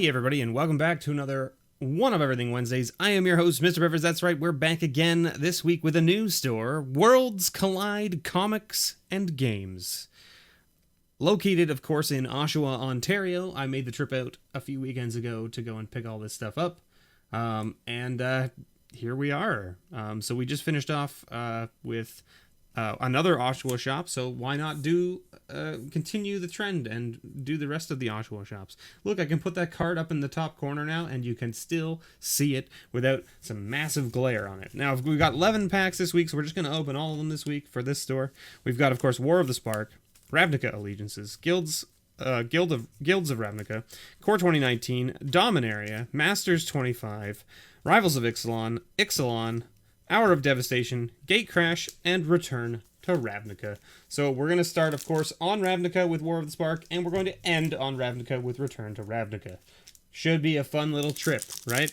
Hey everybody, and welcome back to another One of Everything Wednesdays. I am your host, MrBevers. That's right, we're back again this week with a news store, Worlds Collide Comics and Games. Located, of course, in Oshawa, Ontario. I made the trip out a few weekends ago to go and pick all this stuff up. Here we are. So we just finished off with another Oshawa shop, so why not continue the trend and do the rest of the Oshawa shops. Look, I can put that card up in the top corner now, and you can still see it without some massive glare on it. Now, we've got 11 packs this week, so we're just going to open all of them this week for this store. We've got, of course, War of the Spark, Ravnica Allegiances, Guilds of Ravnica, Core 2019, Dominaria, Masters 25, Rivals of Ixalan, Hour of Devastation, Gatecrash, and Return to Ravnica. So we're going to start, of course, on Ravnica with War of the Spark, and we're going to end on Ravnica with Return to Ravnica. Should be a fun little trip, right?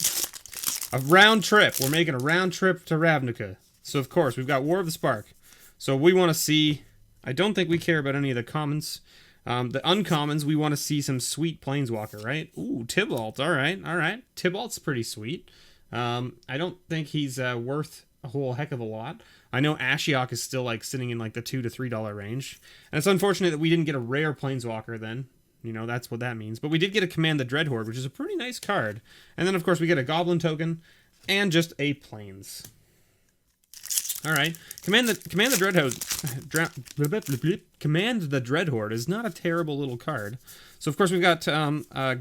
A round trip. We're making a round trip to Ravnica. So, of course, we've got War of the Spark. So we want to see... I don't think we care about any of the commons. The uncommons, we want to see some sweet Planeswalker, right? Ooh, Tybalt. All right. Tybalt's pretty sweet. I don't think he's worth a whole heck of a lot. I know Ashiok is still like sitting in like the $2 to $3 range. And it's unfortunate that we didn't get a rare Planeswalker then. You know, that's what that means. But we did get a Command the Dreadhorde, which is a pretty nice card. And then, of course, we get a Goblin token and just a Plains. All right, Command the Dreadhorde is not a terrible little card. So of course we've got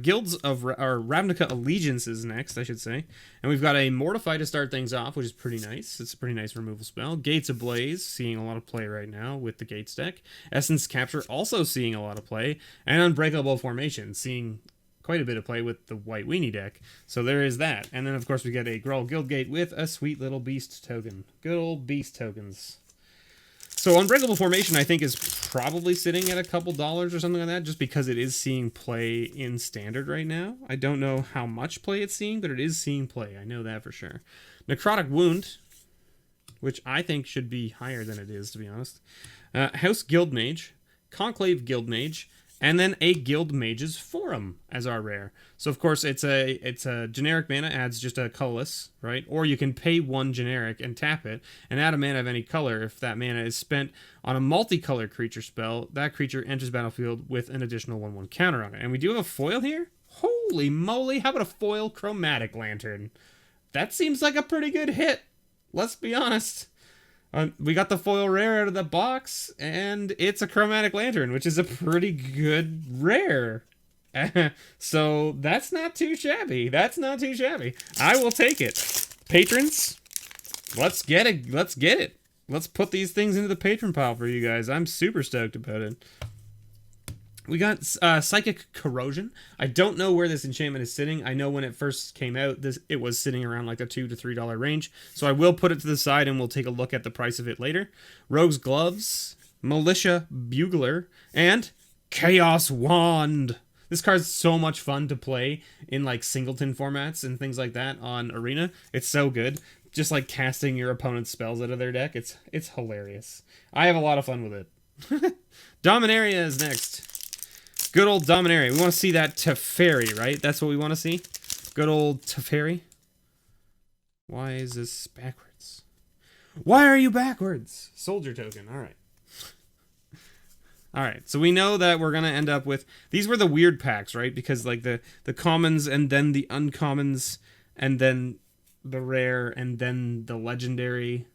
Guilds of Ravnica Allegiances next, I should say, and we've got a Mortify to start things off, which is pretty nice. It's a pretty nice removal spell. Gates Ablaze, seeing a lot of play right now with the Gates deck. Essence Capture, also seeing a lot of play, and Unbreakable Formation, seeing quite a bit of play with the White Weenie deck. So there is that. And then, of course, we get a Gruul Guildgate with a sweet little Beast token. Good old Beast tokens. So Unbreakable Formation, I think, is probably sitting at a couple dollars or something like that, just because it is seeing play in Standard right now. I don't know how much play it's seeing, but it is seeing play. I know that for sure. Necrotic Wound, which I think should be higher than it is, to be honest. House Guildmage, Conclave Guildmage, and then a Guild Mage's Forum as our rare. So of course it's a generic mana, adds just a colorless, right? Or you can pay one generic and tap it and add a mana of any color. If that mana is spent on a multicolored creature spell, that creature enters battlefield with an additional 1/1 counter on it. And we do have a foil here? Holy moly, how about a foil Chromatic Lantern? That seems like a pretty good hit. Let's be honest. We got the foil rare out of the box, and it's a Chromatic Lantern, which is a pretty good rare. So that's not too shabby. I will take it. Patrons, let's get it. Let's put these things into the patron pile for you guys. I'm super stoked about it. We got Psychic Corrosion. I don't know where this enchantment is sitting. I know when it first came out, it was sitting around like the $2 to $3 range. So I will put it to the side and we'll take a look at the price of it later. Rogue's Gloves, Militia Bugler, and Chaos Wand. This card's so much fun to play in like singleton formats and things like that on Arena. It's so good. Just like casting your opponent's spells out of their deck. It's hilarious. I have a lot of fun with it. Dominaria is next. Good old Dominaria. We want to see that Teferi, right? That's what we want to see. Good old Teferi. Why is this backwards? Why are you backwards? Soldier token. All right. All right. So we know that we're going to end up with... These were the weird packs, right? Because like the commons and then the uncommons and then the rare and then the legendary.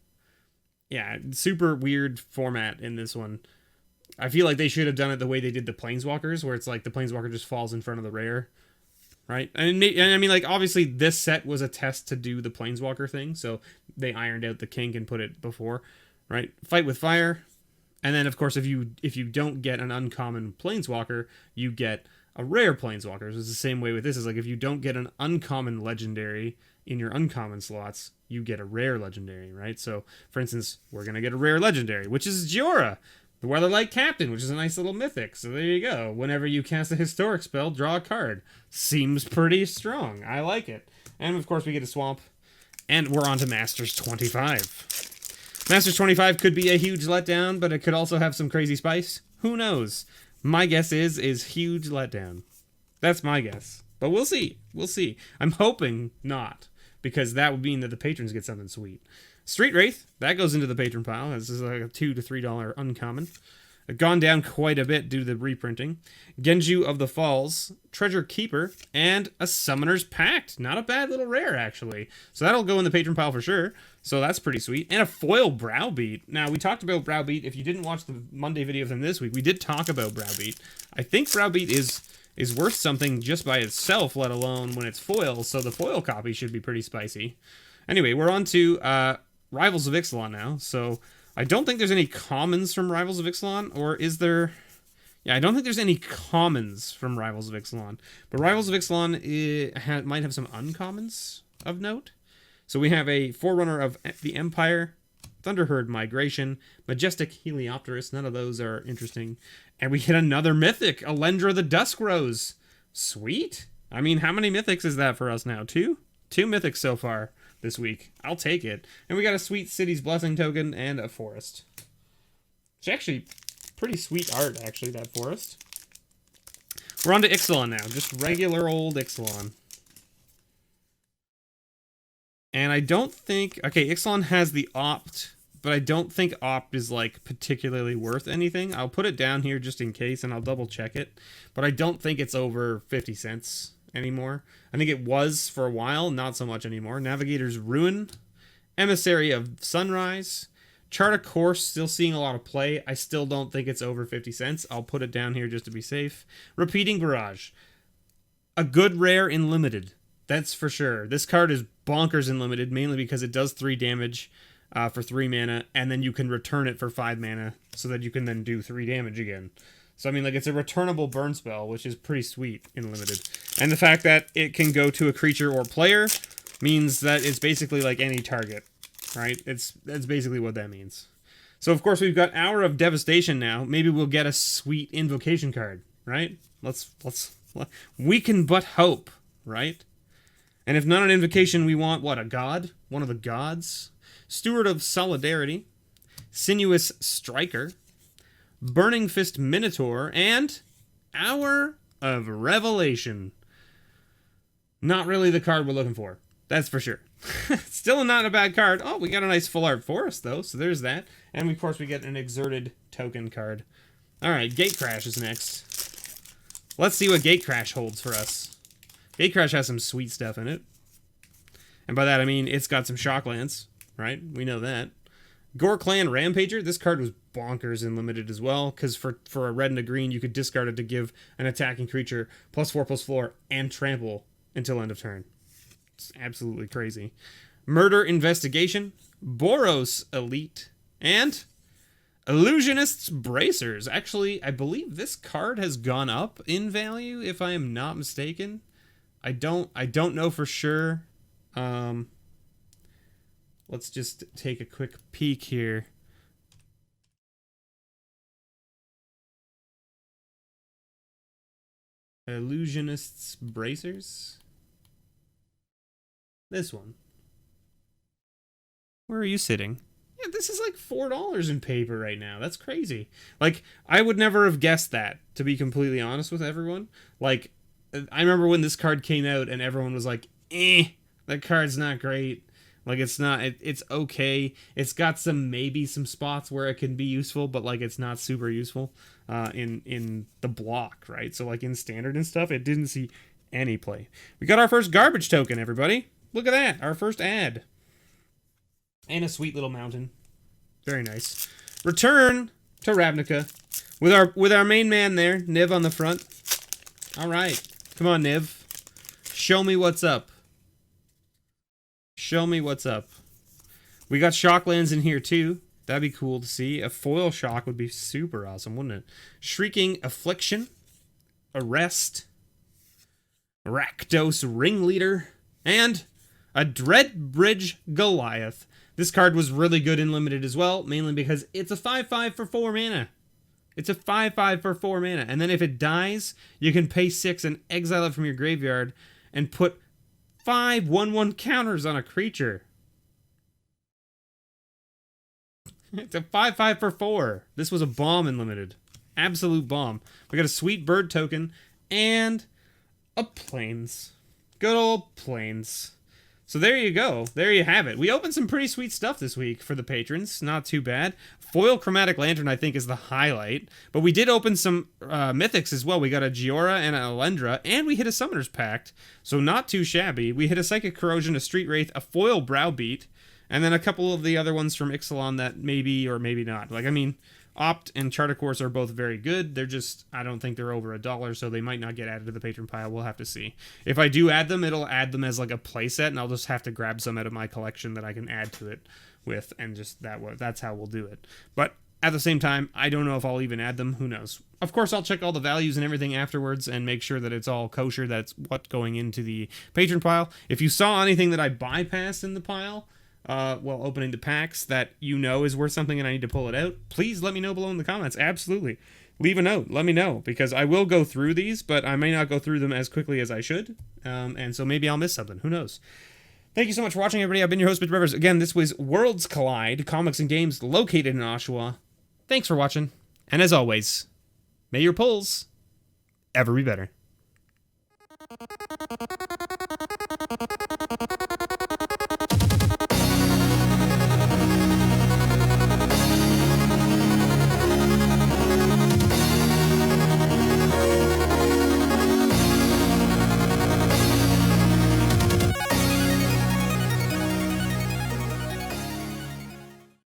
Yeah, super weird format in this one. I feel like they should have done it the way they did the Planeswalkers, where it's like the Planeswalker just falls in front of the rare, right? And I mean, like, obviously this set was a test to do the Planeswalker thing, so they ironed out the kink and put it before, right? Fight with Fire, and then, of course, if you don't get an uncommon Planeswalker, you get a rare Planeswalker. So it's the same way with this. Is like, if you don't get an uncommon legendary in your uncommon slots, you get a rare legendary, right? So, for instance, we're going to get a rare legendary, which is Jorah, the Weatherlight Captain, which is a nice little mythic. So there you go. Whenever you cast a historic spell, draw a card. Seems pretty strong. I like it. And of course we get a Swamp. And we're on to Masters 25. Masters 25 could be a huge letdown, but it could also have some crazy spice. Who knows? My guess is huge letdown. That's my guess. But we'll see. We'll see. I'm hoping not, because that would mean that the patrons get something sweet. Street Wraith, that goes into the patron pile. This is like a $2 to $3 uncommon. Gone down quite a bit due to the reprinting. Genju of the Falls, Treasure Keeper, and a Summoner's Pact. Not a bad little rare, actually. So that'll go in the patron pile for sure. So that's pretty sweet. And a foil Browbeat. Now, we talked about Browbeat. If you didn't watch the Monday video from this week, we did talk about Browbeat. I think Browbeat is worth something just by itself, let alone when it's foil. So the foil copy should be pretty spicy. Anyway, we're on to Rivals of Ixalan now. So I don't think there's any commons from Rivals of Ixalan, or is there? Yeah, I don't think there's any commons from Rivals of Ixalan. But Rivals of Ixalan might have some uncommons of note. So we have a Forerunner of the Empire, Thunderherd Migration, Majestic Heliopterus. None of those are interesting. And we hit another mythic, Alendra the Dusk Rose. Sweet. I mean, how many mythics is that for us now? Two? Two mythics so far this week. I'll take it. And we got a sweet City's Blessing token and a forest. It's actually pretty sweet art, actually, that forest. We're on to Ixalan now. Just regular old Ixalan. And I don't think... Okay, Ixalan has the Opt, but I don't think Opt is, like, particularly worth anything. I'll put it down here just in case, and I'll double check it. But I don't think it's over 50 cents anymore. I think it was for a while, not so much anymore. Navigator's Ruin, Emissary of Sunrise, Chart a Course, still seeing a lot of play. I still don't think it's over 50 cents. I'll put it down here just to be safe. Repeating Barrage, a good rare in limited. That's for sure. This card is bonkers in limited, mainly because it does 3 damage for 3 mana, and then you can return it for 5 mana, so that you can then do 3 damage again. So, I mean, like, it's a returnable burn spell, which is pretty sweet in limited. And the fact that it can go to a creature or player means that it's basically like any target, right? That's basically what that means. So, of course, we've got Hour of Devastation now. Maybe we'll get a sweet invocation card, right? We can but hope, right? And if not an invocation, we want, what, a god? One of the gods? Steward of Solidarity, Sinuous Striker, Burning Fist Minotaur, and Hour of Revelation. Not really the card we're looking for. That's for sure. Still not a bad card. Oh, we got a nice full art forest, though, so there's that. And, of course, we get an Exerted token card. Alright, Gatecrash is next. Let's see what Gatecrash holds for us. Gatecrash has some sweet stuff in it. And by that, I mean it's got some Shocklands, right? We know that. Gore Clan Rampager. This card was bonkers in limited as well, because for a red and a green, you could discard it to give an attacking creature +4/+4 and trample until end of turn. It's absolutely crazy. Murder Investigation, Boros Elite, and Illusionist's Bracers. Actually, I believe this card has gone up in value, if I am not mistaken. I don't know for sure. Let's just take a quick peek here. Illusionist's Bracers. This one. Where are you sitting? Yeah, this is like $4 in paper right now. That's crazy. Like, I would never have guessed that, to be completely honest with everyone. Like, I remember when this card came out and everyone was like, that card's not great. Like, it's not, it's okay. It's got maybe some spots where it can be useful, but, like, it's not super useful in the block, right? So, like, in standard and stuff, it didn't see any play. We got our first garbage token, everybody. Look at that. Our first ad. And a sweet little mountain. Very nice. Return to Ravnica with our main man there, Niv on the front. All right. Come on, Niv. Show me what's up. Show me what's up. We got Shocklands in here too. That'd be cool to see. A foil shock would be super awesome, wouldn't it? Shrieking Affliction, Arrest, Rakdos Ringleader, and a Dreadbridge Goliath. This card was really good in limited as well, mainly because it's a 5/5 for 4 mana. It's a 5/5 for 4 mana. And then if it dies, you can pay 6 and exile it from your graveyard and put 5 1/1 counters on a creature. It's a 5/5 for 4. This was a bomb in limited. Absolute bomb. We got a sweet bird token and a plains. Good old plains. So there you go. There you have it. We opened some pretty sweet stuff this week for the patrons. Not too bad. Foil Chromatic Lantern, I think, is the highlight. But we did open some mythics as well. We got a Giora and an Alendra, and we hit a Summoner's Pact. So not too shabby. We hit a Psychic Corrosion, a Street Wraith, a Foil Browbeat, and then a couple of the other ones from Ixalan that maybe or maybe not. Like, I mean, Opt and Chart of Course are both very good. They're just, I don't think they're over $1, so they might not get added to the patron pile. We'll have to see. If I do add them, it'll add them as like a playset, and I'll just have to grab some out of my collection that I can add to it with, and just that's how we'll do it. But at the same time, I don't know if I'll even add them. Who knows? Of course, I'll check all the values and everything afterwards and make sure that it's all kosher. That's what's going into the patron pile. If you saw anything that I bypassed in the pile, while opening the packs that you know is worth something and I need to pull it out, please let me know below in the comments. Absolutely. Leave a note. Let me know, because I will go through these, but I may not go through them as quickly as I should. And so maybe I'll miss something. Who knows? Thank you so much for watching, everybody. I've been your host, MrBevers. Again, this was Worlds Collide, comics and games located in Oshawa. Thanks for watching. And as always, may your pulls ever be better.